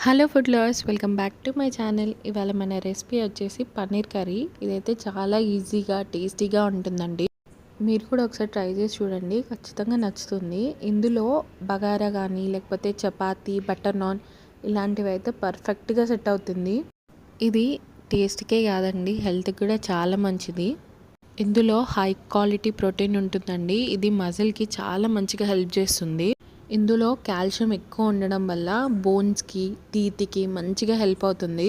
Hello food lovers, welcome back to my channel. ఇవాళ మన recipe వచ్చేసి పన్నీర్ కర్రీ. ఇదైతే చాలా ఈజీగా టేస్టీగా ఉంటుందండి. మీరు కూడా ఒకసారి ట్రై చేసి చూడండి, ఖచ్చితంగా నచ్చుతుంది. ఇందులో బగారా కానీ లేకపోతే చపాతీ, బటర్ నాన్ ఇలాంటివి అయితే పర్ఫెక్ట్గా సెట్ అవుతుంది. ఇది టేస్ట్కే కాదండి, హెల్త్కి కూడా చాలా మంచిది. ఇందులో హై క్వాలిటీ ప్రోటీన్ ఉంటుందండి. ఇది మజిల్కి చాలా మంచిగా హెల్ప్ చేస్తుంది. ఇందులో కాల్షియం ఎక్కువ ఉండడం వల్ల బోన్స్కి, టీత్కి మంచిగా హెల్ప్ అవుతుంది.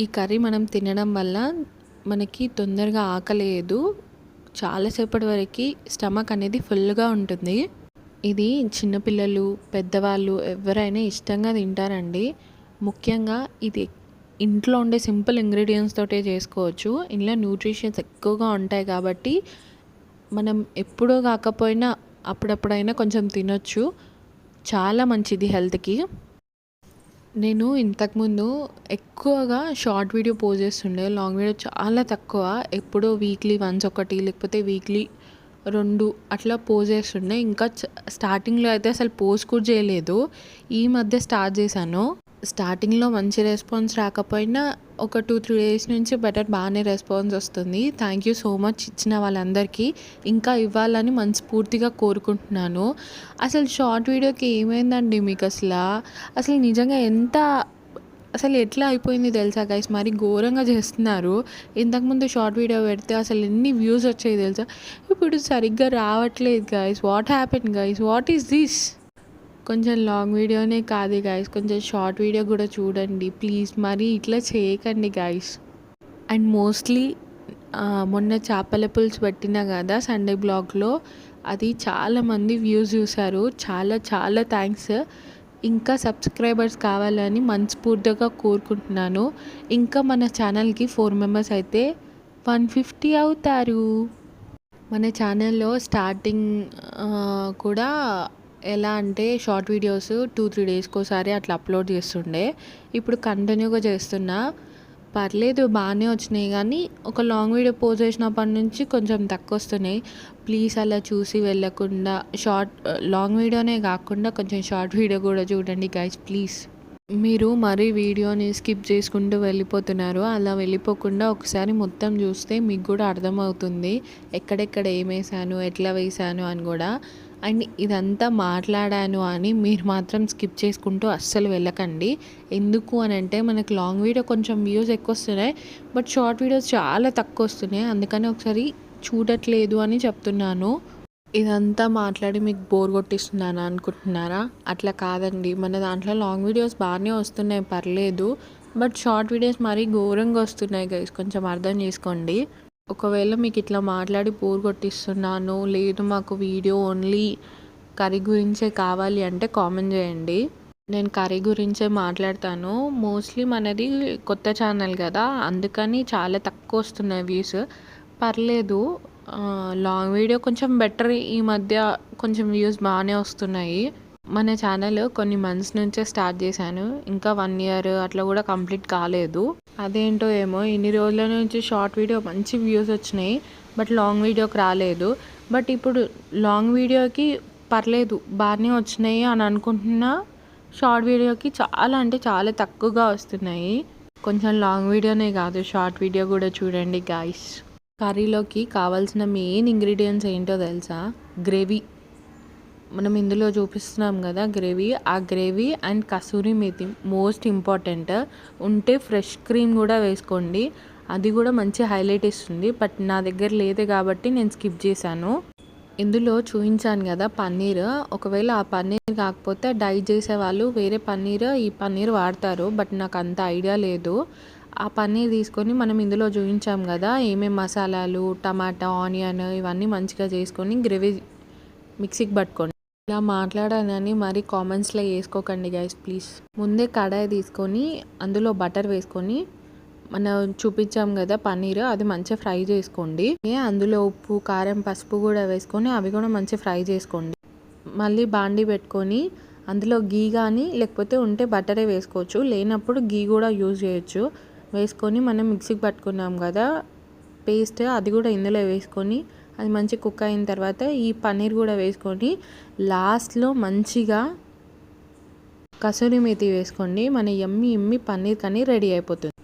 ఈ కర్రీ మనం తినడం వల్ల మనకి తొందరగా ఆకలేదు, చాలాసేపటి వరకు స్టమక్ అనేది ఫుల్గా ఉంటుంది. ఇది చిన్నపిల్లలు, పెద్దవాళ్ళు ఎవరైనా ఇష్టంగా తింటారండి. ముఖ్యంగా ఇది ఇంట్లో ఉండే సింపుల్ ఇంగ్రీడియంట్స్ తోటే చేసుకోవచ్చు. ఇందులో న్యూట్రిషన్స్ ఎక్కువగా ఉంటాయి కాబట్టి మనం ఎప్పుడో కాకపోయినా అప్పుడప్పుడైనా కొంచెం తినొచ్చు. చాలా మంచిది హెల్త్కి. నేను ఇంతకుముందు ఎక్కువగా షార్ట్ వీడియో పోస్ట్ చేస్తుండే, లాంగ్ వీడియో చాలా తక్కువ. ఎప్పుడో వీక్లీ వన్స్ ఒకటి, లేకపోతే వీక్లీ 2 అట్లా పోస్ట్ చేస్తుండే. ఇంకా స్టార్టింగ్లో అయితే అసలు పోస్ట్ కూడా చేయలేదు. ఈ మధ్య స్టార్ట్ చేశాను. స్టార్టింగ్లో మంచి రెస్పాన్స్ రాకపోయినా ఒక 2-3 డేస్ నుంచి బాగానే రెస్పాన్స్ వస్తుంది. థ్యాంక్ యూ సో మచ్ ఇచ్చిన వాళ్ళందరికీ. ఇంకా ఇవ్వాలని మనస్ఫూర్తిగా కోరుకుంటున్నాను. అసలు షార్ట్ వీడియోకి ఏమైందండి మీకు అసలు నిజంగా అసలు ఎట్లా అయిపోయింది తెలుసా గైస్, మరి ఘోరంగా చేస్తున్నారు. ఇంతకుముందు షార్ట్ వీడియో పెడితే అసలు ఎన్ని వ్యూస్ వచ్చాయి తెలుసా, ఇప్పుడు సరిగ్గా రావట్లేదు guys. What happen guys, what is this? కొంచెం లాంగ్ వీడియోనే కాదు గైస్, కొంచెం షార్ట్ వీడియో కూడా చూడండి ప్లీజ్. మరి ఇట్లా చేయకండి గైస్. అండ్ మోస్ట్లీ మొన్న చేపల పులుసు పెట్టినా కదా సండే బ్లాగ్లో, అది చాలామంది వ్యూస్ చూశారు. చాలా చాలా థ్యాంక్స్. ఇంకా సబ్స్క్రైబర్స్ కావాలని మనస్ఫూర్తిగా కోరుకుంటున్నాను. ఇంకా మన ఛానల్కి 4 మెంబర్స్ అయితే 150 అవుతారు. మన ఛానల్లో స్టార్టింగ్ కూడా ఎలా అంటే షార్ట్ వీడియోస్ 2-3 డేస్కి ఒకసారి అట్లా అప్లోడ్ చేస్తుండే. ఇప్పుడు కంటిన్యూగా చేస్తున్నా. పర్లేదు, బాగానే వచ్చినాయి. కానీ ఒక లాంగ్ వీడియో పోస్ట్ చేసినప్పటి నుంచి కొంచెం తక్కువ వస్తున్నాయి. ప్లీజ్ అలా చూసి వెళ్ళకుండా లాంగ్ వీడియోనే కాకుండా కొంచెం షార్ట్ వీడియో కూడా చూడండి గైస్ ప్లీజ్. మీరు మరీ వీడియోని స్కిప్ చేసుకుంటూ వెళ్ళిపోతున్నారు. అలా వెళ్ళిపోకుండా ఒకసారి మొత్తం చూస్తే మీకు కూడా అర్థమవుతుంది ఎక్కడెక్కడ ఏమేసాను, ఎట్లా వేసాను అని కూడా. అండ్ ఇదంతా మాట్లాడాను అని మీరు మాత్రం స్కిప్ చేసుకుంటూ అస్సలు వెళ్ళకండి. ఎందుకు అని అంటే మనకు లాంగ్ వీడియో కొంచెం వ్యూస్ ఎక్కువ వస్తున్నాయి, బట్ షార్ట్ వీడియోస్ చాలా తక్కువ వస్తున్నాయి. అందుకని ఒకసారి చూడట్లేదు అని చెప్తున్నాను. ఇదంతా మాట్లాడి మీకు బోర్ కొట్టిస్తున్నాను అనుకుంటున్నారా? అట్లా కాదండి, మన దాంట్లో లాంగ్ వీడియోస్ బాగానే వస్తున్నాయి, పర్లేదు. బట్ షార్ట్ వీడియోస్ మరీ ఘోరంగా వస్తున్నాయి గైస్, కొంచెం అర్థం చేసుకోండి. ఒకవేళ మీకు ఇట్లా మాట్లాడి బోర్ కొట్టిస్తున్నాను, లేదు మాకు వీడియో ఓన్లీ కర్రీ గురించే కావాలి అంటే కామెంట్ చేయండి. నేను కర్రీ గురించే మాట్లాడతాను. మోస్ట్లీ మనది కొత్త ఛానల్ కదా, అందుకని చాలా తక్కువ వస్తున్నాయి వ్యూస్. పర్లేదు, లాంగ్ వీడియో కొంచెం బెటర్. ఈ మధ్య కొంచెం వ్యూస్ బాగానే వస్తున్నాయి. మన ఛానల్ కొన్ని మంత్స్ నుంచే స్టార్ట్ చేశాను, ఇంకా 1 ఇయర్ అట్లా కూడా కంప్లీట్ కాలేదు. అదేంటో ఏమో ఇన్ని రోజుల నుంచి షార్ట్ వీడియో మంచి వ్యూస్ వచ్చినాయి, బట్ లాంగ్ వీడియోకి రాలేదు. బట్ ఇప్పుడు లాంగ్ వీడియోకి పర్లేదు బాగానే వచ్చినాయి అని అనుకుంటున్నా. షార్ట్ వీడియోకి చాలా అంటే చాలా తక్కువగా వస్తున్నాయి. కొంచెం లాంగ్ వీడియోనే కాదు, షార్ట్ వీడియో కూడా చూడండి గాయ్స్. కర్రీలోకి కావాల్సిన మెయిన్ ఇంగ్రీడియంట్స్ ఏంటో తెలుసా? గ్రేవీ. మనం ఇందులో చూపిస్తున్నాం కదా గ్రేవీ, ఆ gravy and kasuri methi most important. ఉంటే ఫ్రెష్ క్రీమ్ కూడా వేసుకోండి, అది కూడా మంచి హైలైట్ ఇస్తుంది. బట్ నా దగ్గర లేదు కాబట్టి నేను స్కిప్ చేశాను. ఇందులో చూపించాను కదా పన్నీర్, ఒకవేళ ఆ పన్నీర్ కాకపోతే డైట్ చేసే వాళ్ళు వేరే ఈ పన్నీర్ వాడతారు. బట్ నాకు అంత ఐడియా లేదు. ఆ పన్నీర్ తీసుకొని మనం ఇందులో చూపించాం కదా ఏమేమి మసాలాలు, టమాటా, ఆనియన్ ఇవన్నీ మంచిగా చేసుకొని గ్రేవీ మిక్సీకి పట్టుకోండి. ఇలా మాట్లాడానని మరి కామెంట్స్లో వేసుకోకండి గైస్ ప్లీజ్. ముందే కడాయి తీసుకొని అందులో బటర్ వేసుకొని మనం చూపించాం కదా పన్నీర్, అది మంచిగా ఫ్రై చేసుకోండి. అందులో ఉప్పు, కారం, పసుపు కూడా వేసుకొని అవి కూడా మంచిగా ఫ్రై చేసుకోండి. మళ్ళీ బాండీ పెట్టుకొని అందులో గీ కానీ లేకపోతే ఉంటే బటరే వేసుకోవచ్చు, లేనప్పుడు గీ కూడా యూజ్ చేయొచ్చు. వేసుకొని మనం మిక్సీకి పట్టుకున్నాం కదా పేస్ట్, అది కూడా ఇందులో వేసుకొని అది మంచి కుక్ అయిన తర్వాత ఈ పన్నీర్ కూడా వేసుకొని లాస్ట్లో మంచిగా కసూరి మేతి వేసుకోండి. మన యమ్మీ యమ్మీ పన్నీర్ కర్రీ రెడీ అయిపోతుంది.